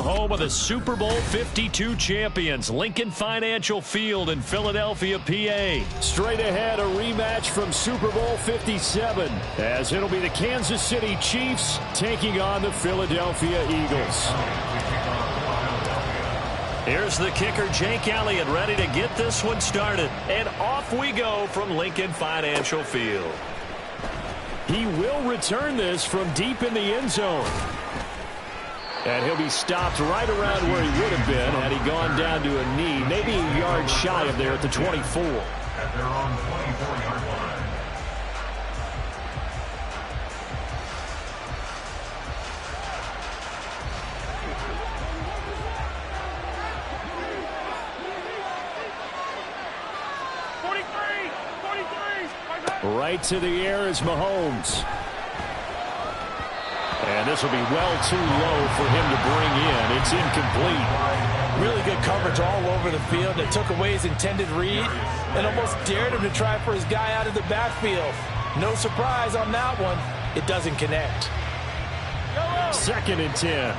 home of the Super Bowl 52 champions, Lincoln Financial Field in Philadelphia, PA. Straight ahead, a rematch from Super Bowl 57, as it'll be the Kansas City Chiefs taking on the Philadelphia Eagles. Here's the kicker, Jake Elliott, ready to get this one started. And off we go from Lincoln Financial Field. He will return this from deep in the end zone. And he'll be stopped right around where he would have been had he gone down to a knee, maybe a yard shy of there at the 24. At their own 24-yard line. Right to the air is Mahomes. And this will be well too low for him to bring in. It's incomplete. Really good coverage all over the field. It took away his intended read and almost dared him to try for his guy out of the backfield. No surprise on that one. It doesn't connect. 2nd and 10.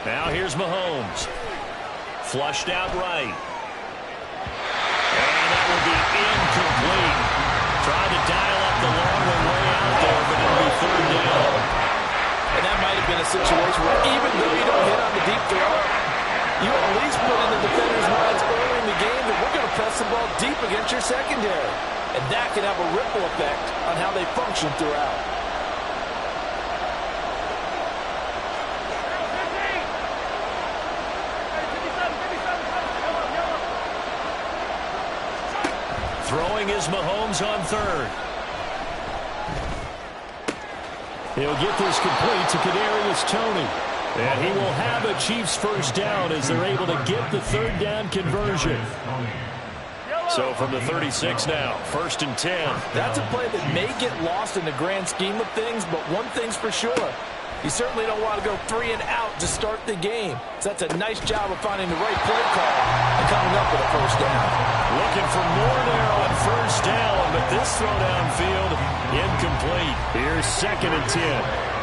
Now here's Mahomes. Flushed out right. And that will be incomplete. Tried to dial up the long one way out there, but it'll be 3rd down. And that might have been a situation where even though you don't hit on the deep throw, you at least put in the defender's minds early in the game that we're going to press the ball deep against your secondary. And that can have a ripple effect on how they function throughout. Throwing is Mahomes on 3rd. He'll get this complete to Kadarius Toney. And he will have a Chiefs first down as they're able to get the 3rd down conversion. So from the 36 now, 1st and 10. That's a play that may get lost in the grand scheme of things, but one thing's for sure. You certainly don't want to go 3 and out to start the game. So that's a nice job of finding the right play call and coming up with a first down. Looking for more there on 1st down, but this throw downfield incomplete. Here's 2nd and 10.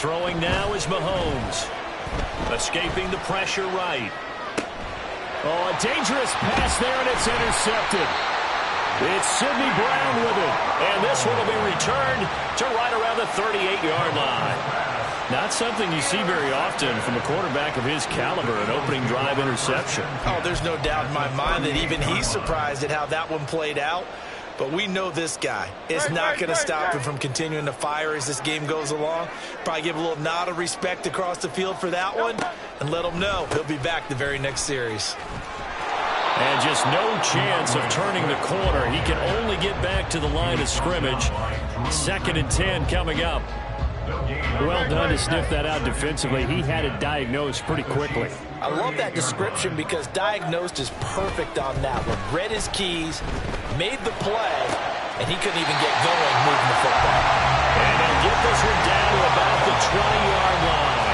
Throwing now is Mahomes. Escaping the pressure right. Oh, a dangerous pass there, and it's intercepted. It's Sidney Brown with it. And this one will be returned to right around the 38-yard line. Not something you see very often from a quarterback of his caliber, an opening drive interception. Oh, there's no doubt in my mind that even he's surprised at how that one played out. But we know this guy is not going to stop him from continuing to fire as this game goes along. Probably give a little nod of respect across the field for that one and let him know he'll be back the very next series. And just no chance of turning the corner. He can only get back to the line of scrimmage. 2nd and 10 coming up. Well done to sniff that out defensively. He had it diagnosed pretty quickly. I love that description because diagnosed is perfect on that one. Read his keys, made the play, and he couldn't even get going moving the football. And they'll get this one down to about the 20-yard line.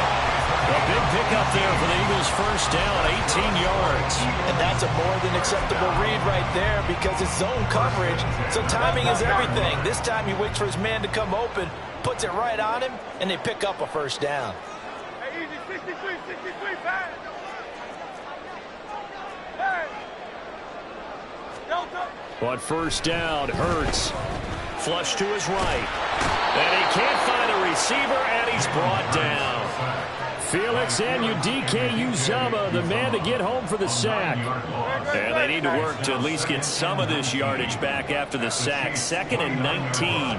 A big pickup there for the Eagles' first down, 18 yards. And that's a more than acceptable read right there because it's zone coverage, so timing is everything. This time he waits for his man to come open, puts it right on him, and they pick up a first down. Hey, easy, 63, back. On 1st down, Hurts. Flush to his right. And he can't find a receiver, and he's brought down. Felix Anudike-Uzomah, the man to get home for the sack. And they need to work to at least get some of this yardage back after the sack. 2nd and 19.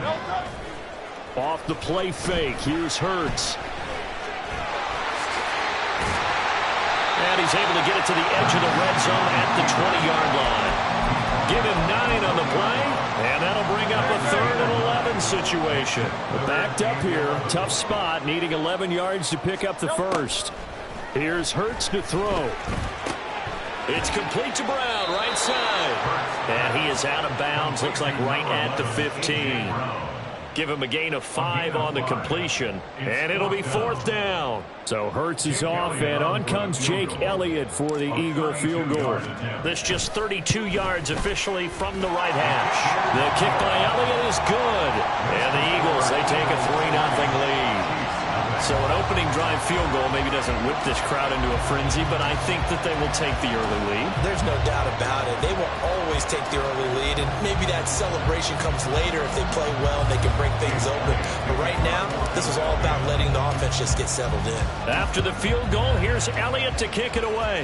Off the play fake, here's Hurts. And he's able to get it to the edge of the red zone at the 20-yard line. give him 9 on the play, and that'll bring up a 3rd and 11 situation. Backed up here, tough spot, needing 11 yards to pick up the first. Here's Hurts to throw. It's complete to Brown, right side. And he is out of bounds, looks like right at the 15. Give him a gain of 5 on the completion, and it'll be 4th down. So Hurts is off, and on comes Jake Elliott for the Eagle field goal. This just 32 yards officially from the right hash. The kick by Elliott is good, and the Eagles, they take a 3-0 lead. So an opening drive field goal maybe doesn't whip this crowd into a frenzy, but I think that they will take the early lead. There's no doubt about it. They will always take the early lead, and maybe that celebration comes later if they play well and they can break things open. But right now, this is all about letting the offense just get settled in. After the field goal, here's Elliott to kick it away.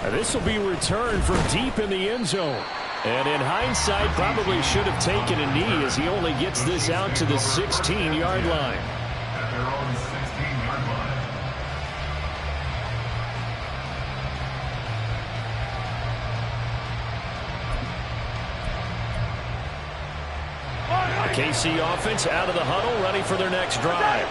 This will be returned from deep in the end zone. And in hindsight, probably should have taken a knee as he only gets this out to the 16-yard line. At their own 16-yard line. KC offense out of the huddle, ready for their next drive.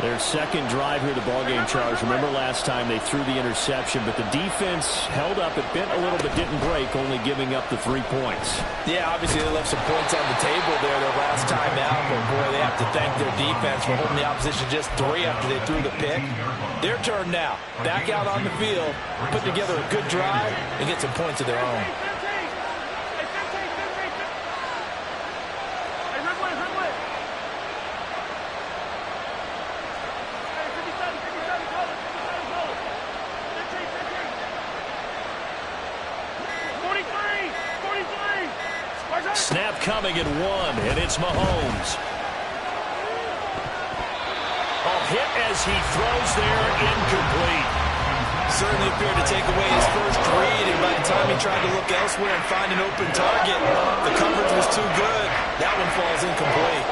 Their second drive here, the ballgame charge. Remember last time they threw the interception, but the defense held up. It bent a little but didn't break, only giving up the 3 points. Yeah, obviously they left some points on the table there their last time out, but boy, they have to thank their defense for holding the opposition just 3 after they threw the pick. Their turn now. Back out on the field, put together a good drive, and get some points of their own. Snap coming at 1, and it's Mahomes. Hit as he throws there, incomplete. Certainly appeared to take away his first read, and by the time he tried to look elsewhere and find an open target, the coverage was too good. That one falls incomplete.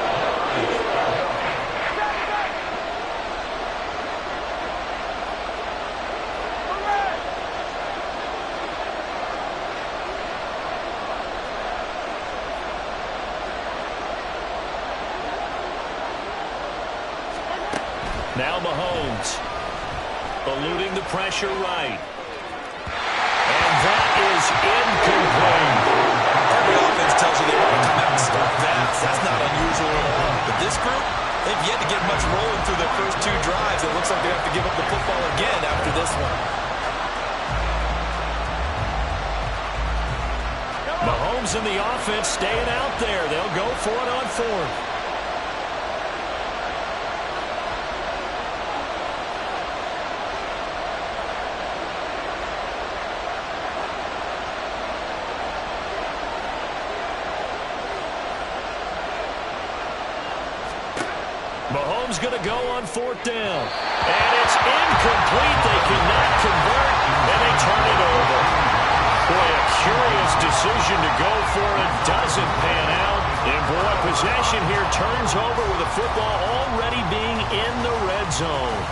Now Mahomes, eluding the pressure right. And that is incomplete. Every offense tells you they want to come out and start fast. That's not unusual at all. But this group, they've yet to get much rolling through their first 2 drives. It looks like they have to give up the football again after this one. Mahomes and the offense staying out there. They'll go for it on 4th. Mahomes going to go on 4th down. And it's incomplete. They cannot convert, and they turn it over. Boy, a curious decision to go for it. Doesn't pan out. And boy, possession here turns over with the football already being in the red zone.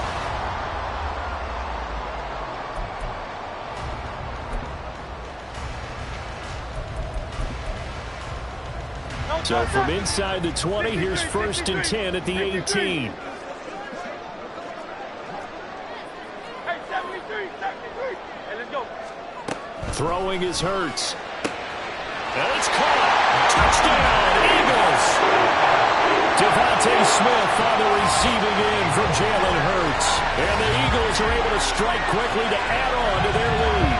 So from inside the 20, here's 1st and 10 at the 18. Hey, 73, 73. Hey, let's go. Throwing is Hurts. And it's caught. Touchdown, Eagles. Devontae Smith on the receiving end from Jalen Hurts. And the Eagles are able to strike quickly to add on to their lead.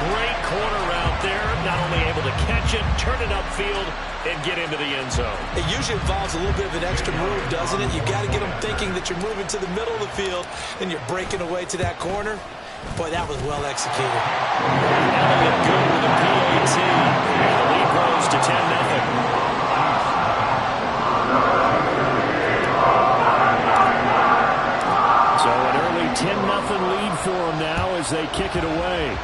Great corner route there. Not only able to catch it, turn it upfield, and get into the end zone. It usually involves a little bit of an extra move, doesn't it? You've got to get them thinking that you're moving to the middle of the field and you're breaking away to that corner. Boy, that was well executed. Elliott good with a PAT. And the lead grows to 10-0. So an early 10-0 lead for them now as they kick it away.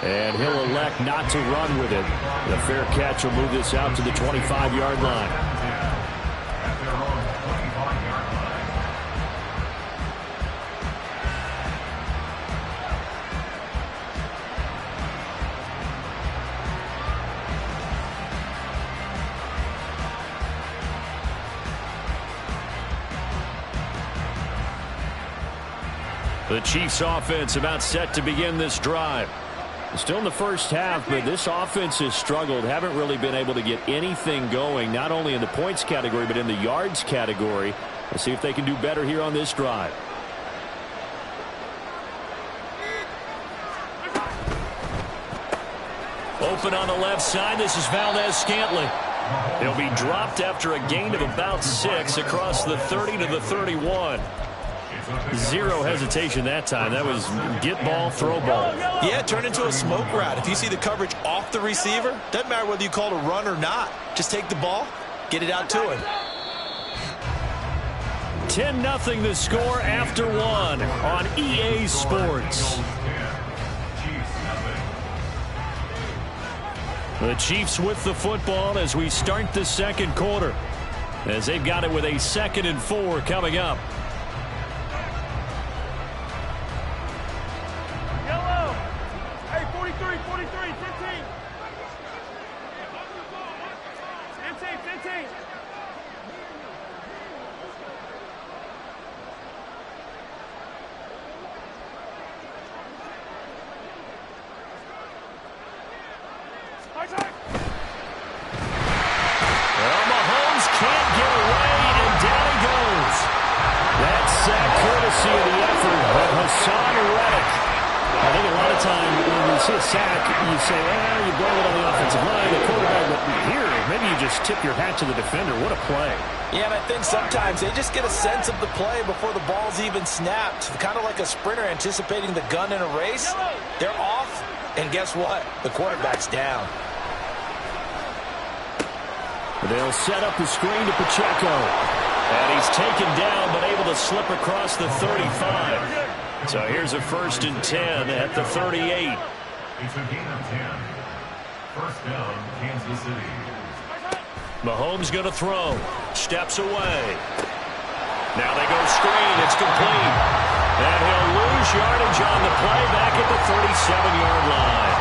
And he'll elect not to run with it. The fair catch will move this out to the 25-yard line. At their own 25-yard line. The Chiefs offense about set to begin this drive. Still in the first half, but this offense has struggled. Haven't really been able to get anything going, not only in the points category, but in the yards category. Let's see if they can do better here on this drive. Open on the left side. This is Valdez-Scantling. He'll be dropped after a gain of about 6 across the 30 to the 31. Zero hesitation that time. That was get ball, throw ball. Yeah, turn into a smoke route. If you see the coverage off the receiver, doesn't matter whether you call it a run or not. Just take the ball, get it out to him. 10-0 the score after 1 on EA Sports. The Chiefs with the football as we start the second quarter, as they've got it with a 2nd and 4 coming up. Yellow. Hey, 43, 15. 15. Well, Mahomes can't get away, and down he goes. That sack courtesy of the effort of Hassan Reddick. I think a lot of time when you see a sack, you say, well, you blame it on the offensive line, the quarterback, but here, maybe you just tip your hat to the defender. What a play. Yeah, and I think sometimes they just get a sense of the play before the ball's even snapped. Kind of like a sprinter anticipating the gun in a race. They're off, and guess what? The quarterback's down. They'll set up the screen to Pacheco. And he's taken down, but able to slip across the 35. So here's a 1st and 10 at the 38. It's a gain of 10. First down, Kansas City. Mahomes going to throw. Steps away. Now they go screen. It's complete. And he'll lose yardage on the play back at the 37-yard line.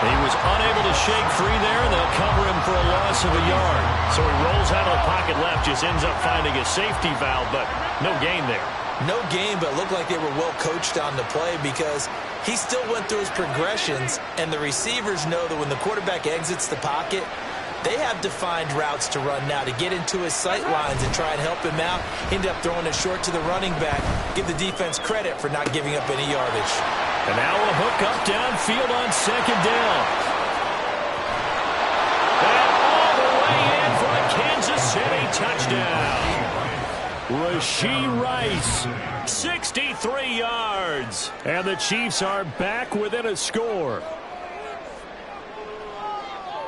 He was unable to shake free there, and they'll cover him for a loss of a yard. So he rolls out of the pocket left, just ends up finding a safety valve, but no gain there. No gain, but looked like they were well coached on the play because he still went through his progressions, and the receivers know that when the quarterback exits the pocket, they have defined routes to run now to get into his sight lines and try and help him out. End up throwing it short to the running back. Give the defense credit for not giving up any yardage. And now a hook up downfield on 2nd down. And all the way in for a Kansas City touchdown. Rashee Rice, 63 yards. And the Chiefs are back within a score.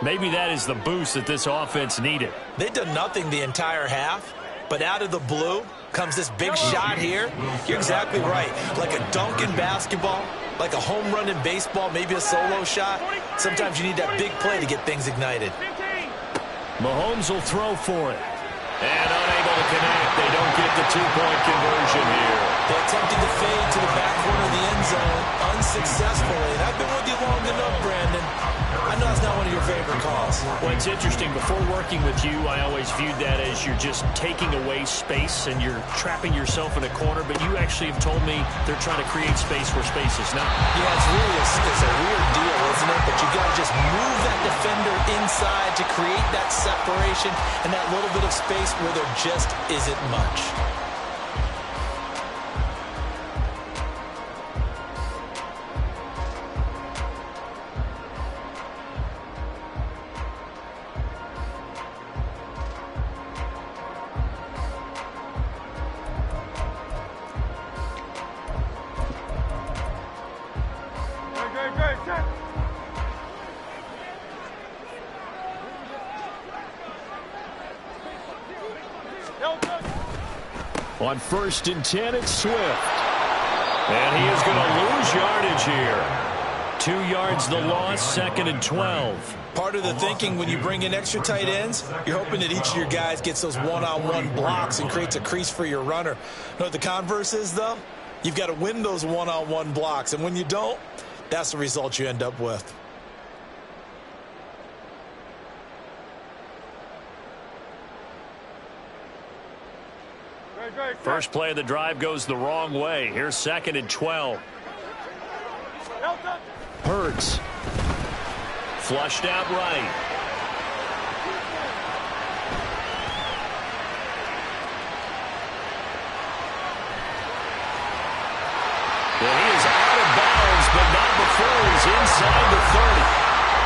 Maybe that is the boost that this offense needed. They've done nothing the entire half, but out of the blue comes this big shot here. You're exactly right. Like a dunk in basketball, like a home run in baseball, maybe a solo shot. Sometimes you need that big play to get things ignited. Mahomes will throw for it. And unable to connect. They don't get the 2-point conversion here. They attempted to fade to the back corner of the end zone unsuccessfully. And I've been with you long enough, Brandon. I know that's not one of your favorite calls. Well, it's interesting. Before working with you, I always viewed that as you're just taking away space and you're trapping yourself in a corner. But you actually have told me they're trying to create space where space is not. Yeah, it's really it's a weird deal, isn't it? But you've got to just move that defender inside to create that separation and that little bit of space where there just isn't much. On 1st and 10, it's Swift. And he is going to lose yardage here. 2 yards the loss, 2nd and 12. Part of the thinking when you bring in extra tight ends, you're hoping that each of your guys gets those one-on-one blocks and creates a crease for your runner. You know what the converse is, though? You've got to win those one-on-one blocks. And when you don't, that's the result you end up with. First play of the drive goes the wrong way. Here's 2nd and 12. Hurts. Flushed out right. And he is out of bounds, but not before he's inside the 30.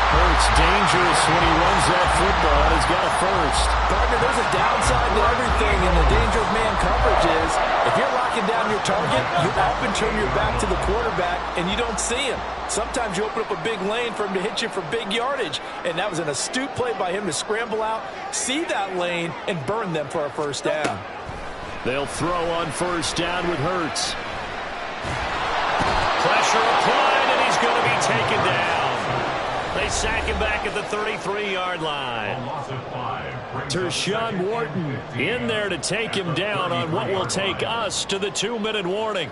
Hurts dangerous when he runs that football. He's got a first. Partner, there's a downside to everything, and the danger of man coverage is if you're locking down your target, you often turn your back to the quarterback, and you don't see him. Sometimes you open up a big lane for him to hit you for big yardage, and that was an astute play by him to scramble out, see that lane, and burn them for a first down. They'll throw on first down with Hurts. Pressure applied, and he's going to be taken down. They sack him back at the 33-yard line. Tershawn Wharton in there to take him down on what will take us to the 2-minute warning.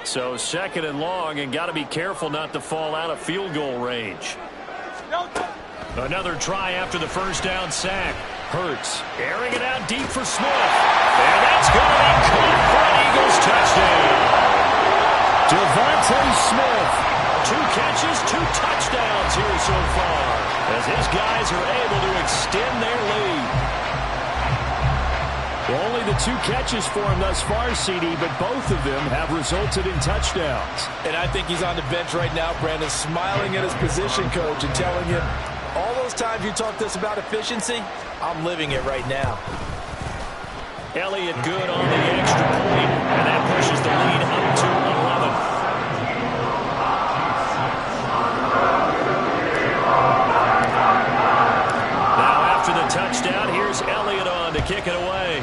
So 2nd and long, and got to be careful not to fall out of field goal range. Another try after the first down sack. Hurts airing it out deep for Smith. And that's going to be caught for an Eagles touchdown. Devontae Smith. 2 catches, 2 touchdowns here so far, as his guys are able to extend their lead. Well, only the 2 catches for him thus far, CD, but both of them have resulted in touchdowns. And I think he's on the bench right now, Brandon, smiling at his position coach and telling him, all those times you talked to us about efficiency, I'm living it right now. Elliott good on the extra point, and that pushes the lead up to 11. Now after the touchdown, here's Elliott on to kick it away.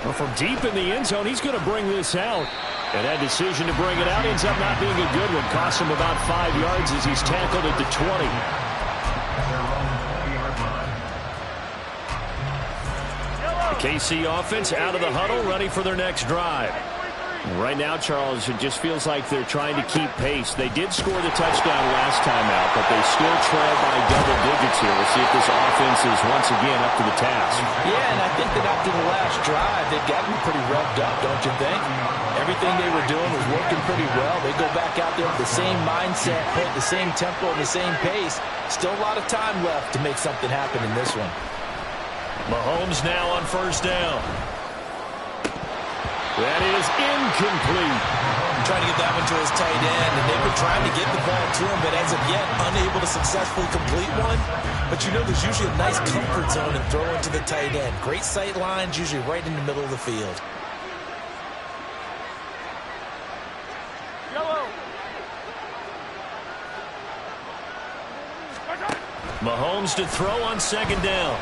Well, from deep in the end zone, he's going to bring this out. And that decision to bring it out ends up not being a good one. Costs him about 5 yards as he's tackled at the 20. The KC offense out of the huddle, ready for their next drive. Right now, Charles, it just feels like they're trying to keep pace. They did score the touchdown last time out, but they still trail by double digits here. We'll see if this offense is once again up to the task. Yeah, and I think that after the last drive, they've got to be pretty revved up, don't you think? Everything they were doing was working pretty well. They go back out there with the same mindset, put the same tempo and the same pace. Still a lot of time left to make something happen in this one. Mahomes now on first down. That is incomplete. Trying to get that one to his tight end, and they've been trying to get the ball to him, but as of yet, unable to successfully complete one. But you know there's usually a nice comfort zone in throwing to the tight end. Great sight lines, usually right in the middle of the field. Mahomes to throw on second down.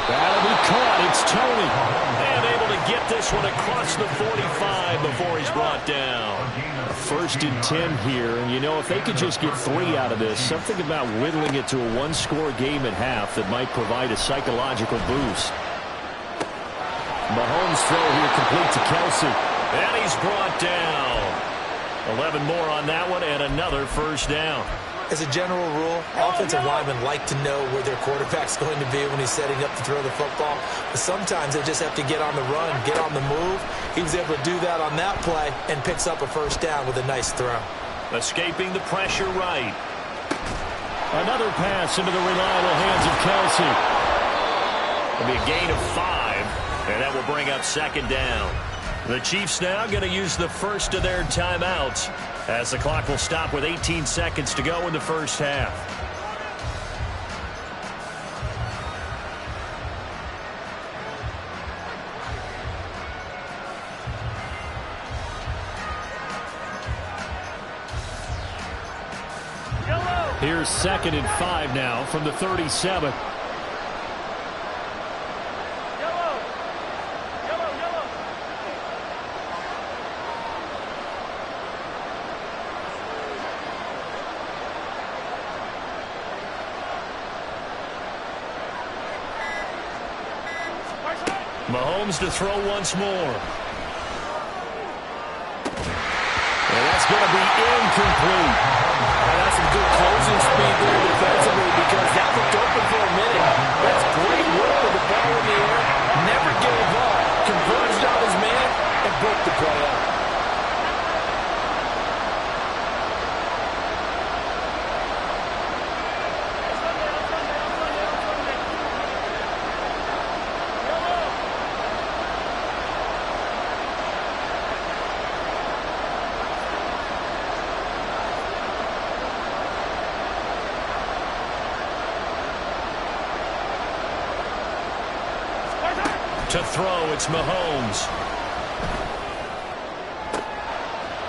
That'll be caught. It's Tony. And able to get this one across the 45 before he's brought down. 1st and 10 here, and you know, if they could just get 3 out of this, something about whittling it to a 1-score game at half that might provide a psychological boost. Mahomes throw here complete to Kelsey. And he's brought down. 11 more on that one, and another first down. As a general rule, offensive linemen like to know where their quarterback's going to be when he's setting up to throw the football. But sometimes they just have to get on the run, get on the move. He was able to do that on that play and picks up a first down with a nice throw. Escaping the pressure right. Another pass into the reliable hands of Kelsey. It'll be a gain of 5, and that will bring up second down. The Chiefs now going to use the first of their timeouts, as the clock will stop with 18 seconds to go in the first half. Here's 2nd and 5 now from the 37. Mahomes to throw once more. And that's going to be incomplete. That's some good closing speed there defensively because that looked open for a minute. That's great work with the ball in the air. Never gave up. Converged on his man and broke the play up. To throw, it's Mahomes.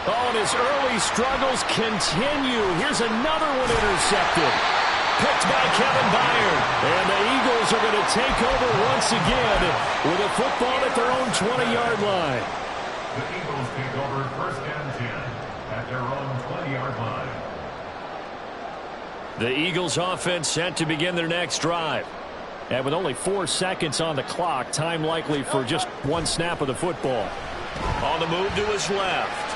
Oh, and his early struggles continue. Here's another one intercepted. Picked by Kevin Byard. And the Eagles are going to take over once again with a football at their own 20-yard line. The Eagles take over 1st and 10 at their own 20-yard line. The Eagles offense set to begin their next drive. And with only 4 seconds on the clock, time likely for just one snap of the football. On the move to his left.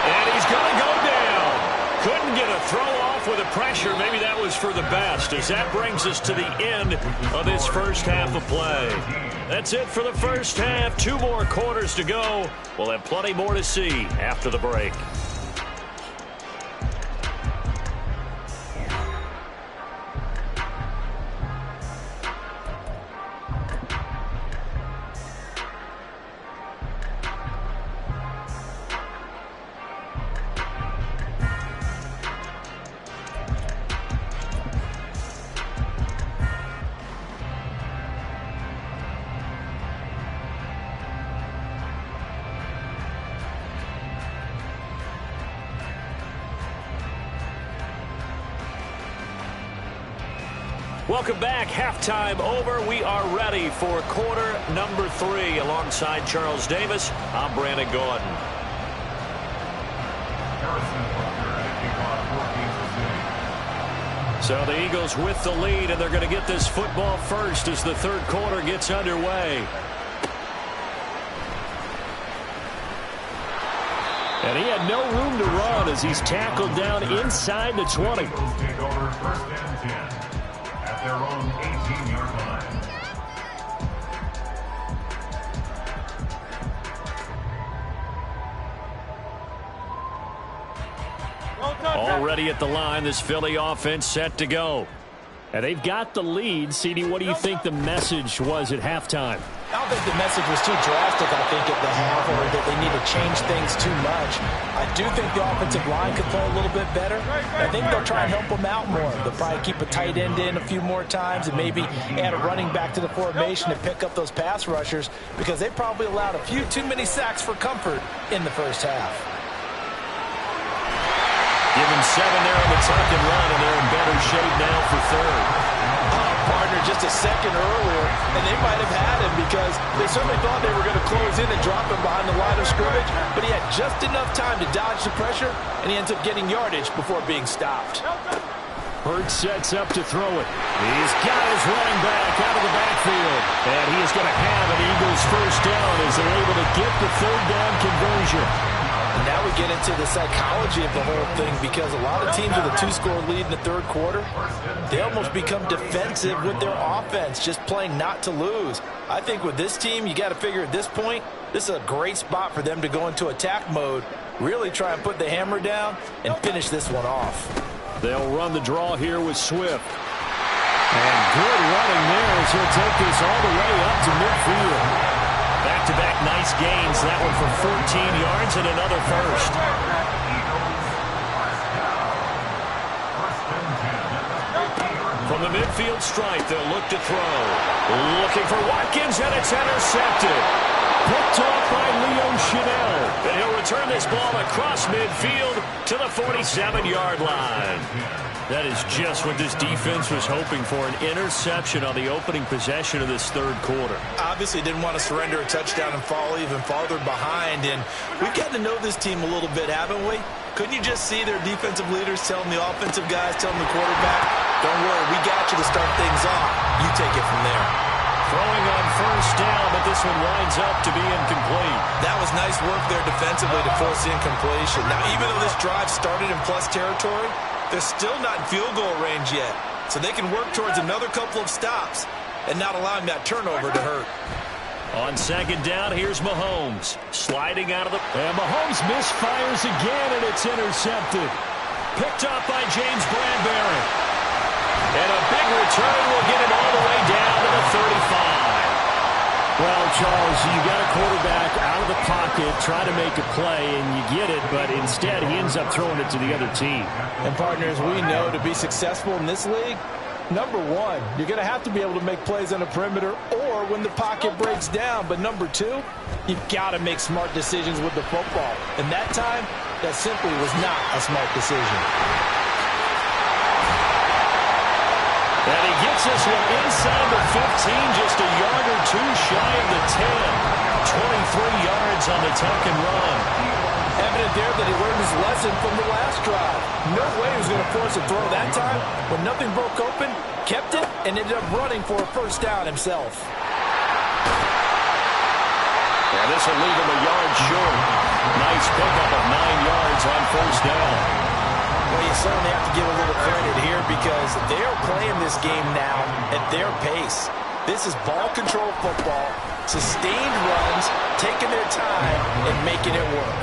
And he's going to go down. Couldn't get a throw off with the pressure. Maybe that was for the best, as that brings us to the end of this first half of play. That's it for the first half. 2 more quarters to go. We'll have plenty more to see after the break. Welcome back. Halftime over. We are ready for quarter number 3. Alongside Charles Davis, I'm Brandon Gordon. So the Eagles with the lead, and they're going to get this football first as the third quarter gets underway. And he had no room to run as he's tackled down inside the 20. Eagles take over 1st and 10. Their own 18-yard line. Already at the line, this Philly offense set to go. And they've got the lead. CD, what do you think the message was at halftime? I don't think the message was too drastic, I think, at the half, or that they need to change things too much. I do think the offensive line could play a little bit better. I think they'll try and help them out more. They'll probably keep a tight end in a few more times and maybe add a running back to the formation to pick up those pass rushers, because they probably allowed a few too many sacks for comfort in the first half. Give him 7 there on the tuck and run, and they're in better shape now for third. Partner just a second earlier, and they might have had him because they certainly thought they were going to close in and drop him behind the line of scrimmage, but he had just enough time to dodge the pressure, and he ends up getting yardage before being stopped. Hurts sets up to throw it. He's got his running back out of the backfield, and he is going to have an Eagles first down as they're able to get the third down conversion. And now we get into the psychology of the whole thing, because a lot of teams with a 2-score lead in the third quarter, they almost become defensive with their offense, just playing not to lose. I think with this team, you got to figure at this point, this is a great spot for them to go into attack mode, really try and put the hammer down and finish this one off. They'll run the draw here with Swift. And good running there as he'll take this all the way up to midfield. Back-to-back nice gains. That one for 14 yards and another first. From the midfield stripe, they'll look to throw. Looking for Watkins, and it's intercepted. Picked off by Leo Chanel. And he'll return this ball across midfield to the 47-yard line. That is just what this defense was hoping for, an interception on the opening possession of this third quarter. Obviously didn't want to surrender a touchdown and fall even farther behind, and we've gotten to know this team a little bit, haven't we? Couldn't you just see their defensive leaders telling the offensive guys, telling the quarterback, Don't worry, we got you to start things off. You take it from there. Throwing on first down, but this one winds up to be incomplete. That was nice work there defensively to force the incompletion. Now, even though this drive started in plus territory, they're still not in field goal range yet. So they can work towards another couple of stops and not allowing that turnover to hurt. On second down, here's Mahomes. Sliding out of the... And Mahomes misfires again, and it's intercepted. Picked up by James Bradbury. And a big return will get him all the way down to the 35. Well, Charles, you got a quarterback out of the pocket, try to make a play, and you get it, but instead he ends up throwing it to the other team. And partners, we know to be successful in this league, number one, you're going to have to be able to make plays on the perimeter or when the pocket breaks down. But number two, you've got to make smart decisions with the football. And that time, that simply was not a smart decision. And he gets this one inside the 15, just a yard or two shy of the 10. 23 yards on the tuck and run. Evident there that he learned his lesson from the last drive. No way he was going to force a throw that time. When nothing broke open, kept it, and ended up running for a first down himself. And this will leave him a yard short. Nice pickup of 9 yards on first down. Well, you certainly have to give a little credit here because they're playing this game now at their pace. This is ball control football, sustained runs, taking their time, and making it work.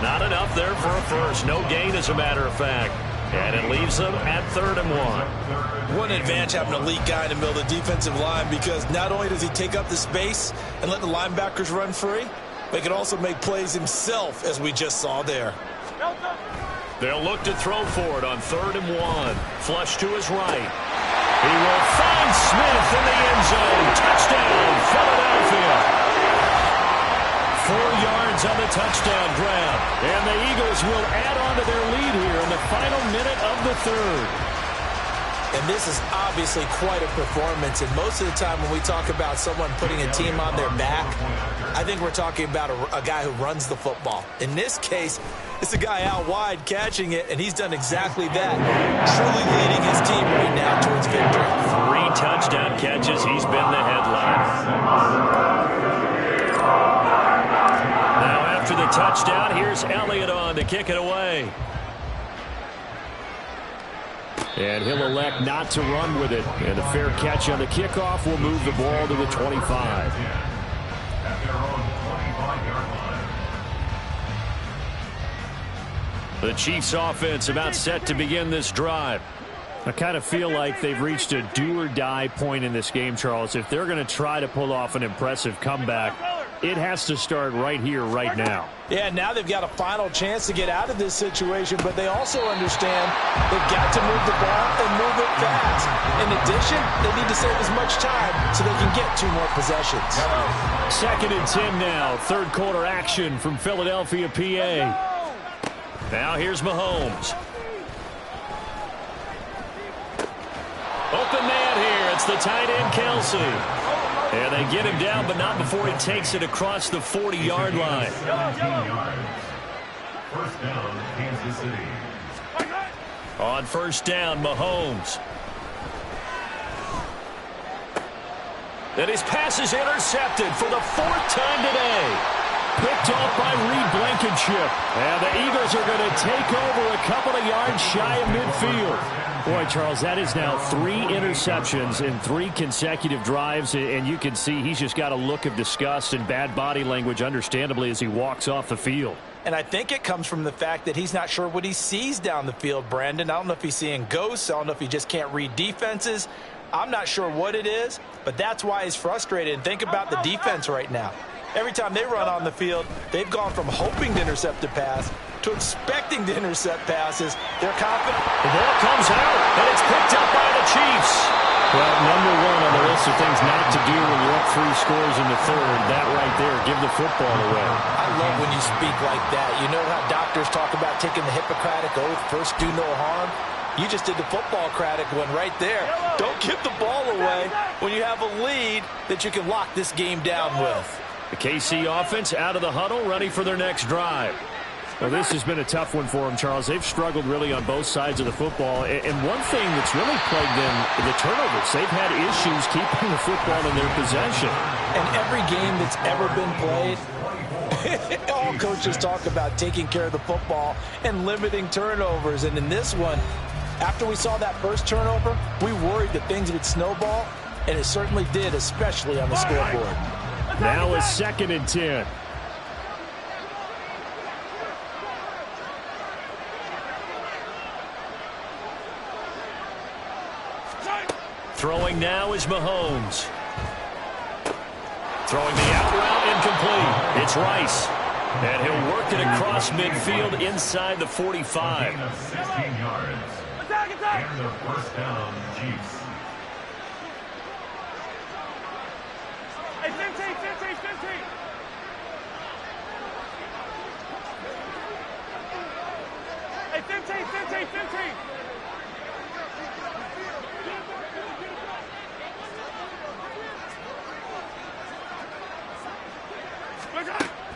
Not enough there for a first. No gain, as a matter of fact. And it leaves them at 3rd and 1. What an advantage having an elite guy in the middle of the defensive line, because not only does he take up the space and let the linebackers run free, but he can also make plays himself, as we just saw there. They'll look to throw for it on 3rd and 1. Flush to his right. He will find Smith in the end zone. Touchdown, Philadelphia. 4 yards on the touchdown grab. And the Eagles will add on to their lead here in the final minute of the 3rd. And this is obviously quite a performance. And most of the time when we talk about someone putting a team on their back, I think we're talking about a guy who runs the football. In this case, it's a guy out wide catching it, and he's done exactly that, truly leading his team right now towards victory. 3 touchdown catches. He's been the headliner. Now after the touchdown, here's Elliott on to kick it away. And he'll elect not to run with it. And a fair catch on the kickoff will move the ball to the 25. The Chiefs offense about set to begin this drive. I kind of feel like they've reached a do-or-die point in this game, Charles. If they're going to try to pull off an impressive comeback, it has to start right here, right now. Yeah, now they've got a final chance to get out of this situation, but they also understand they've got to move the ball and move it fast. In addition, they need to save as much time so they can get 2 more possessions. 2nd and 10 now. 3rd quarter action from Philadelphia, PA. Now here's Mahomes. Open man here. It's the tight end, Kelsey. And they get him down, but not before he takes it across the 40-yard line. 17 yards. First down, Kansas City. On first down, Mahomes. And his pass is intercepted for the 4th time today. Picked off by Reed Blankenship. And the Eagles are going to take over a couple of yards shy of midfield. Boy, Charles, that is now 3 interceptions in 3 consecutive drives, and you can see he's just got a look of disgust and bad body language, understandably, as he walks off the field. And I think it comes from the fact that he's not sure what he sees down the field, Brandon. I don't know if he's seeing ghosts. I don't know if he just can't read defenses. I'm not sure what it is, but that's why he's frustrated. And think about the defense right now. Every time they run on the field, they've gone from hoping to intercept a pass to expecting to intercept passes. They're confident. The ball comes out, and it's picked up by the Chiefs. Well, number 1 on the list of things not to do when you're up 3 scores in the 3rd, that right there, give the football away. I love when you speak like that. You know how doctors talk about taking the Hippocratic oath, first do no harm? You just did the football-cratic one right there. Don't give the ball away when you have a lead that you can lock this game down with. The KC offense out of the huddle, ready for their next drive. Well, this has been a tough one for them, Charles. They've struggled really on both sides of the football. And one thing that's really plagued them, the turnovers. They've had issues keeping the football in their possession. And every game that's ever been played, all coaches talk about taking care of the football and limiting turnovers. And in this one, after we saw that first turnover, we worried that things would snowball, and it certainly did, especially on the scoreboard. Now a 2nd and 10. Throwing now is Mahomes. Throwing the out route, incomplete. It's Rice. And he'll work it across midfield inside the 45. Gain of 16 yards. And the first down, Chiefs. Hey, 15, 15, 15. Hey, 15, 15, 15.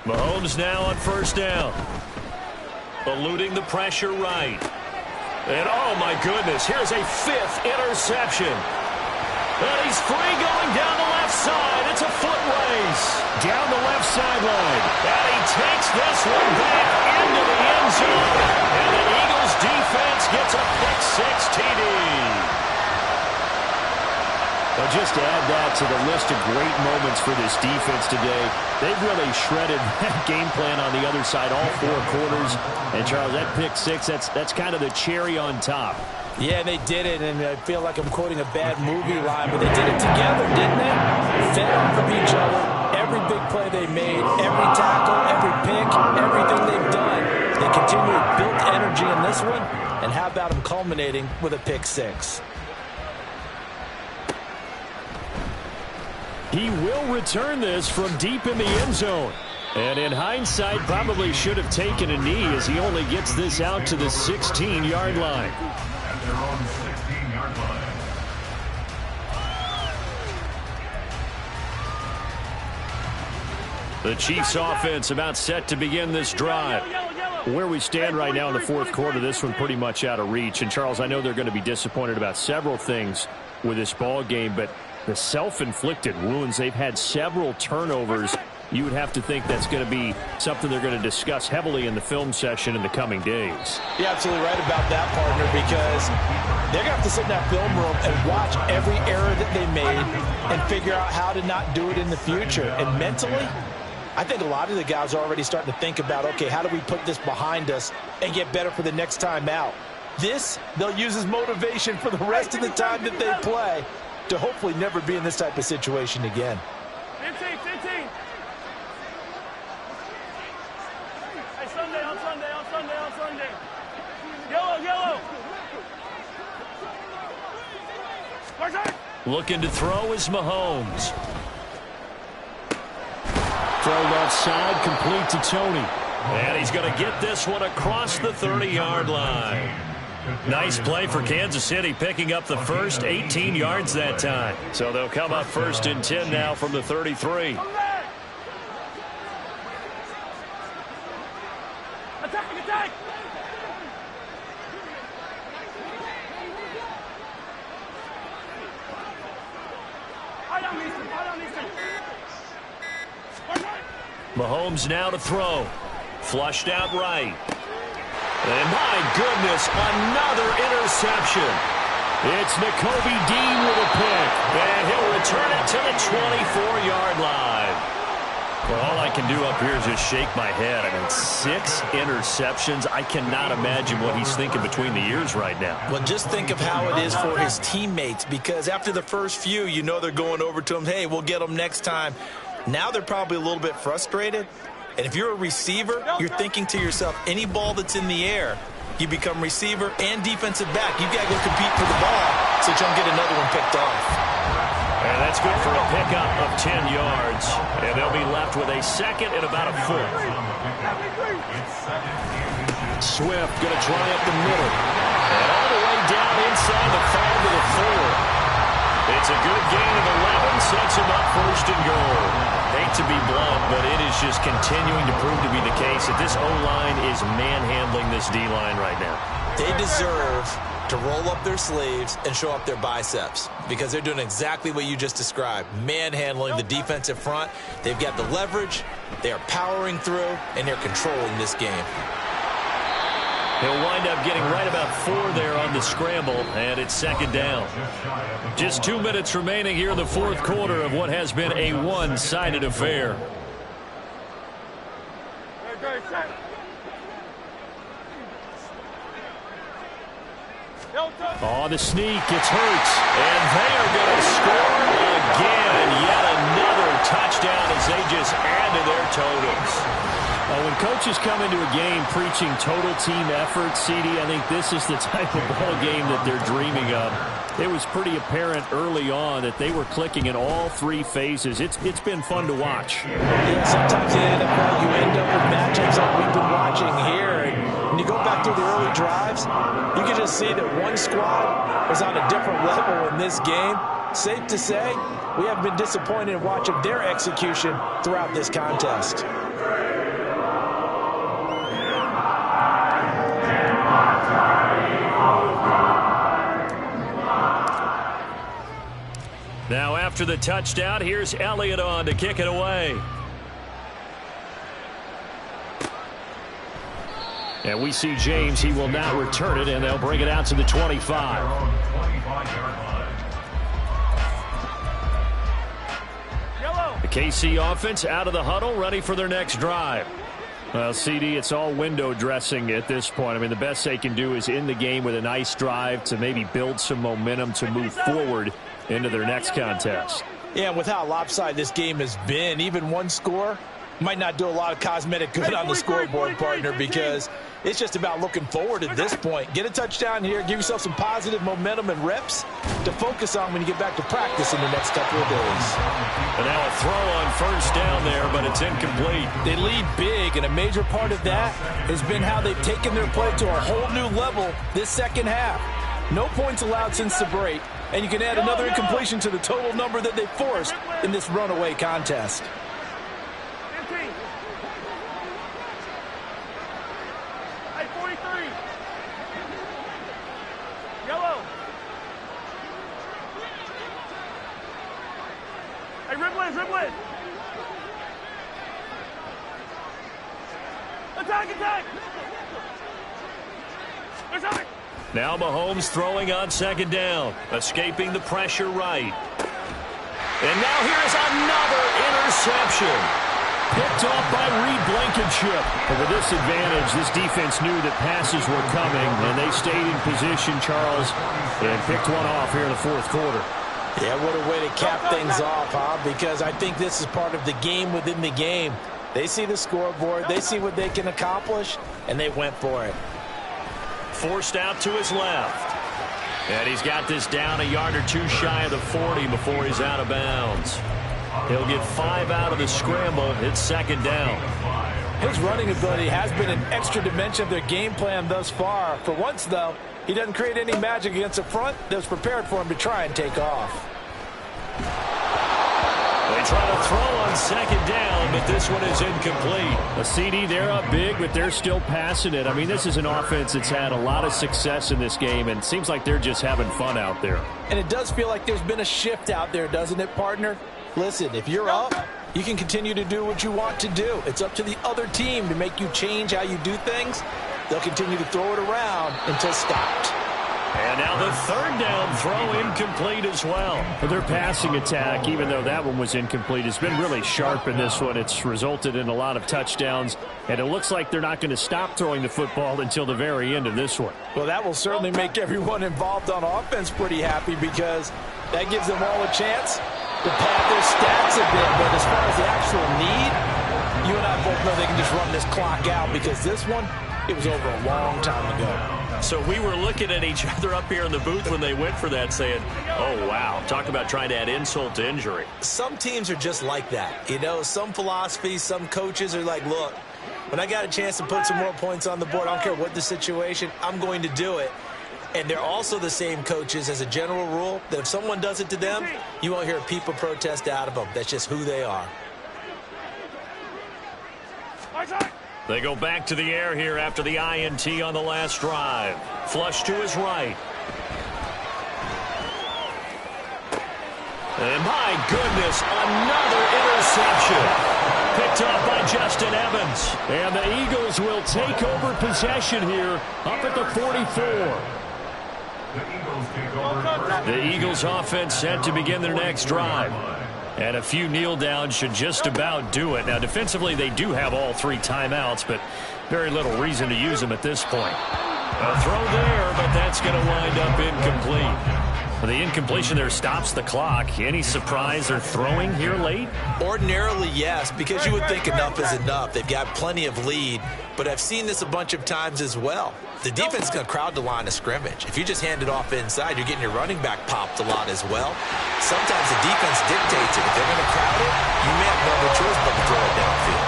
Mahomes now on first down. Eluding the pressure right. And oh my goodness, here's a 5th interception. And he's free going down the left side. It's a foot race. Down the left sideline. And he takes this one back into the end zone. And the Eagles defense gets a pick-6 TD. Well, just to add that to the list of great moments for this defense today, they've really shredded that game plan on the other side all 4 quarters. And, Charles, that pick-6, that's kind of the cherry on top. Yeah, they did it, and I feel like I'm quoting a bad movie line, but they did it together, didn't they? Fed off of each other. Every big play they made, every tackle, every pick, everything they've done. They continually built energy in this one, and how about them culminating with a pick-6? He will return this from deep in the end zone. And in hindsight, probably should have taken a knee as he only gets this out to the 16-yard line. At their own 16-yard line. The Chiefs offense about set to begin this drive. Where we stand right now in the 4th quarter, this one pretty much out of reach. And, Charles, I know they're going to be disappointed about several things with this ball game, but the self-inflicted wounds, they've had several turnovers. You would have to think that's going to be something they're going to discuss heavily in the film session in the coming days. You're absolutely right about that, partner, because they're going to have to sit in that film room and watch every error that they made and figure out how to not do it in the future. And mentally, I think a lot of the guys are already starting to think about, okay, how do we put this behind us and get better for the next time out? This, they'll use as motivation for the rest of the time that they play to hopefully never be in this type of situation again. 15, 15. Hey, Sunday, on Sunday, on Sunday, on Sunday. Yellow, yellow. Looking to throw is Mahomes. Throw left side, complete to Tony. And he's going to get this one across the 30-yard line. Nice play for Kansas City, picking up the first 18 yards that time. So they'll come up 1st and 10 now from the 33. Attack, attack. Mahomes now to throw. Flushed out right. And my goodness, another interception. It's Nakobe Dean with a pick. And he'll return it to the 24-yard line. Well, all I can do up here is just shake my head. I mean, 6 interceptions. I cannot imagine what he's thinking between the ears right now. Well, just think of how it is for his teammates, because after the first few, you know they're going over to him, hey, we'll get them next time. Now they're probably a little bit frustrated. And if you're a receiver, you're thinking to yourself, any ball that's in the air, you become receiver and defensive back. You've got to go compete for the ball so you don't get another one picked off. And that's good for a pickup of 10 yards. And they'll be left with a 2nd and about a foot. Swift going to try up the middle. And all the way down inside the 5 to the 4. It's a good gain of 11, sets him up first and goal. Hate to be blunt, but it is just continuing to prove to be the case that this O-line is manhandling this D-line right now. They deserve to roll up their sleeves and show up their biceps because they're doing exactly what you just described, manhandling the defensive front. They've got the leverage, they're powering through, and they're controlling this game. He'll wind up getting right about 4 there on the scramble, and it's second down. Just 2 minutes remaining here in the fourth quarter of what has been a one-sided affair. On the sneak, it's Hurts, and they are going to score again. Yet another touchdown as they just add to their totals. When coaches come into a game preaching total team effort, CD, I think this is the type of ball game that they're dreaming of. It was pretty apparent early on that they were clicking in all 3 phases. It's been fun to watch. Yeah, sometimes in the NFL you end up with matchups like we've been watching here. And when you go back through the early drives, you can just see that one squad was on a different level in this game. Safe to say, we have been disappointed in watching their execution throughout this contest. Now after the touchdown, here's Elliott on to kick it away. And we see James. He will not return it, and they'll bring it out to the 25. The KC offense out of the huddle, ready for their next drive. Well, CD, it's all window dressing at this point. I mean, the best they can do is in the game with a nice drive to maybe build some momentum to move forward into their next contest. Yeah, with how lopsided this game has been, even one score might not do a lot of cosmetic good on the scoreboard, partner, because it's just about looking forward at this point. Get a touchdown here, give yourself some positive momentum and reps to focus on when you get back to practice in the next couple of days. And now a throw on first down there, but it's incomplete. They lead big, and a major part of that has been how they've taken their play to a whole new level this second half. No points allowed since the break, and you can add another incompletion to the total number that they forced in this runaway contest. 15. Hey, 43. Yellow. Hey, Ripley. Attack. There's something. Now Mahomes throwing on second down, escaping the pressure right. And now here's another interception. Picked off by Reed Blankenship. But with this advantage, this defense knew that passes were coming, and they stayed in position, Charles, and picked one off here in the fourth quarter. Yeah, what a way to cap things off, huh? Because I think this is part of the game within the game. They see the scoreboard, they see what they can accomplish, and they went for it. Forced out to his left. And he's got this down a yard or 2 shy of the 40 before he's out of bounds. He'll get 5 out of the scramble. It's second down. His running ability has been an extra dimension of their game plan thus far. For once, though, he doesn't create any magic against the front that was prepared for him to try and take off. They try to throw on second down, but this one is incomplete. A CD, they're up big, but they're still passing it. I mean, this is an offense that's had a lot of success in this game, and it seems like they're just having fun out there. And it does feel like there's been a shift out there, doesn't it, partner? Listen, if you're up, you can continue to do what you want to do. It's up to the other team to make you change how you do things. They'll continue to throw it around until stopped. And now the third down throw incomplete as well. But their passing attack, even though that one was incomplete, has been really sharp in this one. It's resulted in a lot of touchdowns, and it looks like they're not going to stop throwing the football until the very end of this one. Well, that will certainly make everyone involved on offense pretty happy because that gives them all a chance to pad their stats a bit. But as far as the actual need, you and I both know they can just run this clock out because this one, it was over a long time ago. So we were looking at each other up here in the booth when they went for that saying, oh, wow, talk about trying to add insult to injury. Some teams are just like that. You know, some philosophies, some coaches are like, look, when I got a chance to put some more points on the board, I don't care what the situation, I'm going to do it. And they're also the same coaches as a general rule that if someone does it to them, you won't hear people protest out of them. That's just who they are. They go back to the air here after the INT on the last drive. Flush to his right. And my goodness, another interception. Picked up by Justin Evans. And the Eagles will take over possession here up at the 44. The Eagles offense set to begin their next drive. And a few kneel downs should just about do it. Now, defensively, they do have all 3 timeouts, but very little reason to use them at this point. A throw there, but that's going to wind up incomplete. Well, the incompletion there stops the clock. Any surprise they're throwing here late? Ordinarily, yes, because you would think enough is enough. They've got plenty of lead, but I've seen this a bunch of times as well. The defense is going to crowd the line of scrimmage. If you just hand it off inside, you're getting your running back popped a lot as well. Sometimes the defense dictates it. If they're going to crowd it, you may have no other choice but to throw it downfield.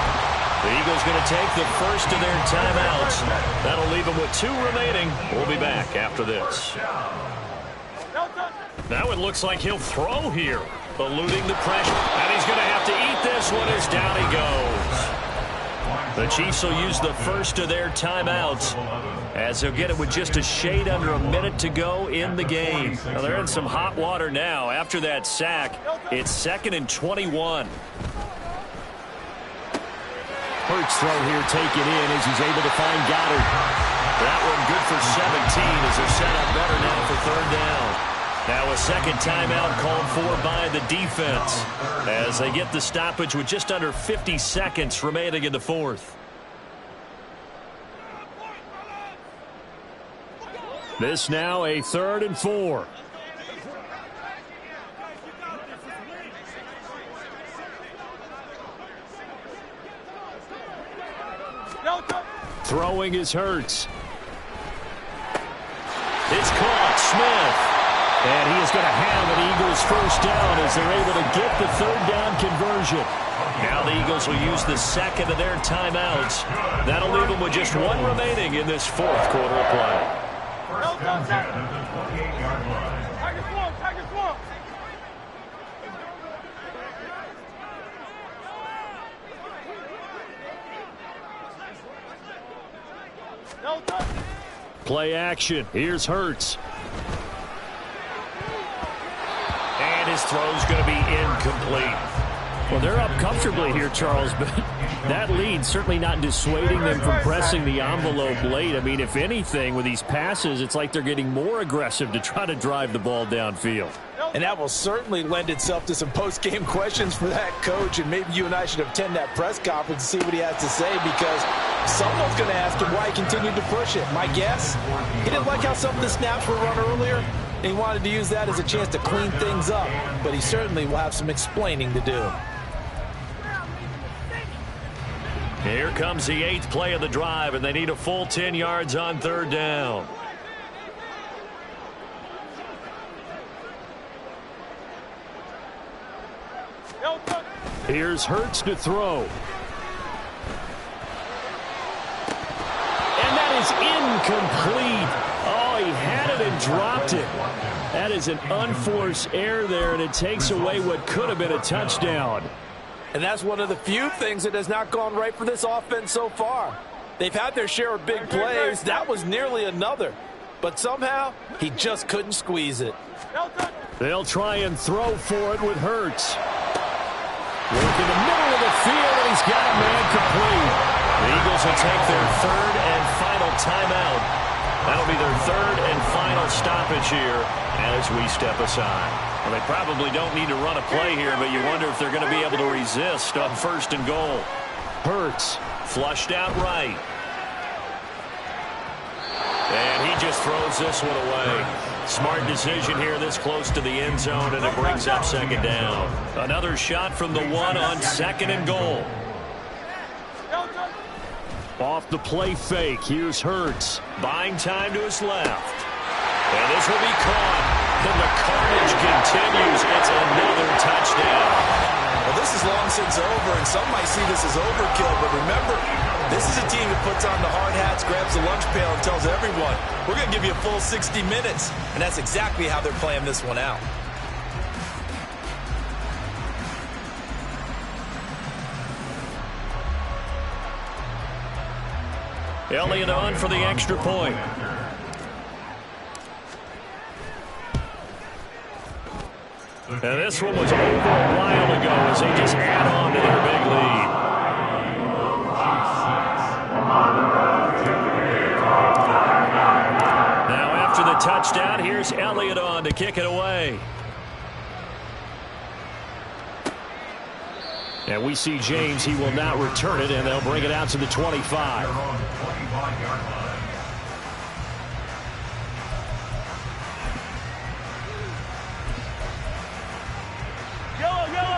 The Eagles going to take the first of their timeouts. That'll leave them with 2 remaining. We'll be back after this. Now it looks like he'll throw here, eluding the pressure. And he's going to have to eat this one as down he goes. The Chiefs will use the first of their timeouts as they'll get it with just a shade under a minute to go in the game. Now they're in some hot water now. After that sack, it's 2nd and 21. Hurts throw here taken in as he's able to find Goddard. That one good for 17 as they're set up better now for 3rd down. Now a second timeout called for by the defense as they get the stoppage with just under 50 seconds remaining in the 4th. This now a 3rd and 4. Throwing is Hurts. It's caught. Smith. And he is going to have an Eagles first down as they're able to get the 3rd down conversion. Now the Eagles will use the second of their timeouts. That'll leave them with just 1 remaining in this 4th quarter of play. Play action. Here's Hurts. And his throw's going to be incomplete. Well, they're up comfortably here, Charles, but that lead certainly not dissuading them from pressing the envelope late. I mean, if anything, with these passes, it's like they're getting more aggressive to try to drive the ball downfield. And that will certainly lend itself to some post-game questions for that coach, and maybe you and I should attend that press conference and see what he has to say, because someone's going to ask him why he continued to push it. My guess, he didn't like how some of the snaps were run earlier, and he wanted to use that as a chance to clean things up, but he certainly will have some explaining to do. Here comes the 8th play of the drive, and they need a full 10 yards on 3rd down. Here's Hurts to throw. And that is incomplete. Oh, he had it and dropped it. That is an unforced error there, and it takes away what could have been a touchdown. And that's one of the few things that has not gone right for this offense so far. They've had their share of big plays. That was nearly another. But somehow, he just couldn't squeeze it. They'll try and throw for it with Hurts. Work in the middle of the field, and he's got a man complete. The Eagles will take their 3rd and final timeout. That'll be their 3rd and final stoppage here as we step aside. Well, they probably don't need to run a play here, but you wonder if they're going to be able to resist on 1st and goal. Hurts. Flushed out right. And he just throws this one away. Smart decision here this close to the end zone, and it brings up 2nd down. Another shot from the 1 on 2nd and goal. Off the play fake, here's Hurts. Buying time to his left. And this will be caught. Then the carnage continues. It's another touchdown. Well, this is long since over, and some might see this as overkill, but remember, This is a team that puts on the hard hats, grabs the lunch pail, and tells everyone, we're going to give you a full 60 minutes. And that's exactly how they're playing this one out. Elliott on for the extra point. And this one was over a while ago as they just add on to their big lead. Now after the touchdown, here's Elliott on to kick it away. And we see James. He will not return it, and they'll bring it out to the 25.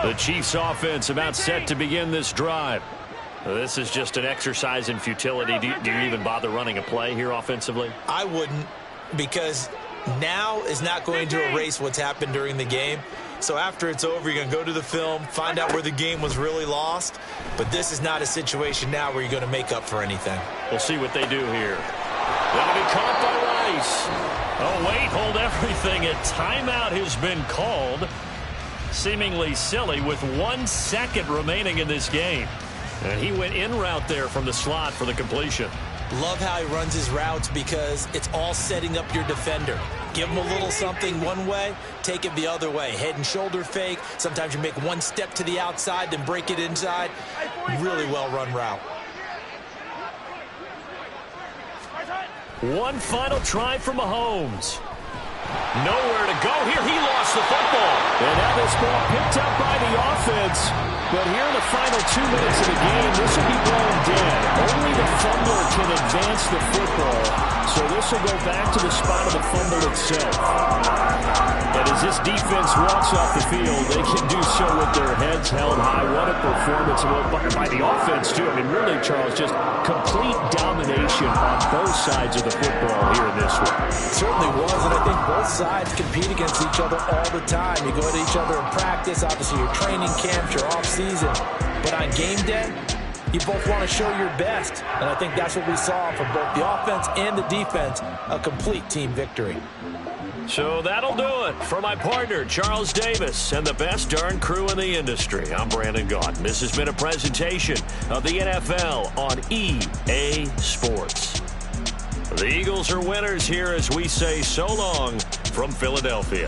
The Chiefs offense about set to begin this drive. This is just an exercise in futility. Do you even bother running a play here offensively? I wouldn't, because now is not going to erase what's happened during the game. So after it's over, you're going to go to the film, find out where the game was really lost. But this is not a situation now where you're going to make up for anything. We'll see what they do here. That'll be caught by Rice. Oh, wait, hold everything. A timeout has been called. Seemingly silly with 1 second remaining in this game. And he went in route there from the slot for the completion. Love how he runs his routes because it's all setting up your defender. Give him a little something one way, take it the other way. Head and shoulder fake. Sometimes you make one step to the outside, then break it inside. Really well run route. One final try for Mahomes. Nowhere to go here. He lost the football. And now this ball picked up by the offense. But here in the final 2 minutes of the game, this will be blown dead. Only the fumbler can advance the football. So this will go back to the spot of the fumble itself. And as this defense walks off the field, they can do so with their heads held high. What a performance by the offense, too. I mean, really, Charles, just complete domination on both sides of the football here in this one. It certainly was, and I think both sides compete against each other all the time. You go at each other in practice, obviously your training camps, your off-season. But on game day, you both want to show your best. And I think that's what we saw from both the offense and the defense, a complete team victory. So that'll do it for my partner, Charles Davis, and the best darn crew in the industry. I'm Brandon Gaudin. This has been a presentation of the NFL on EA Sports. The Eagles are winners here as we say so long from Philadelphia.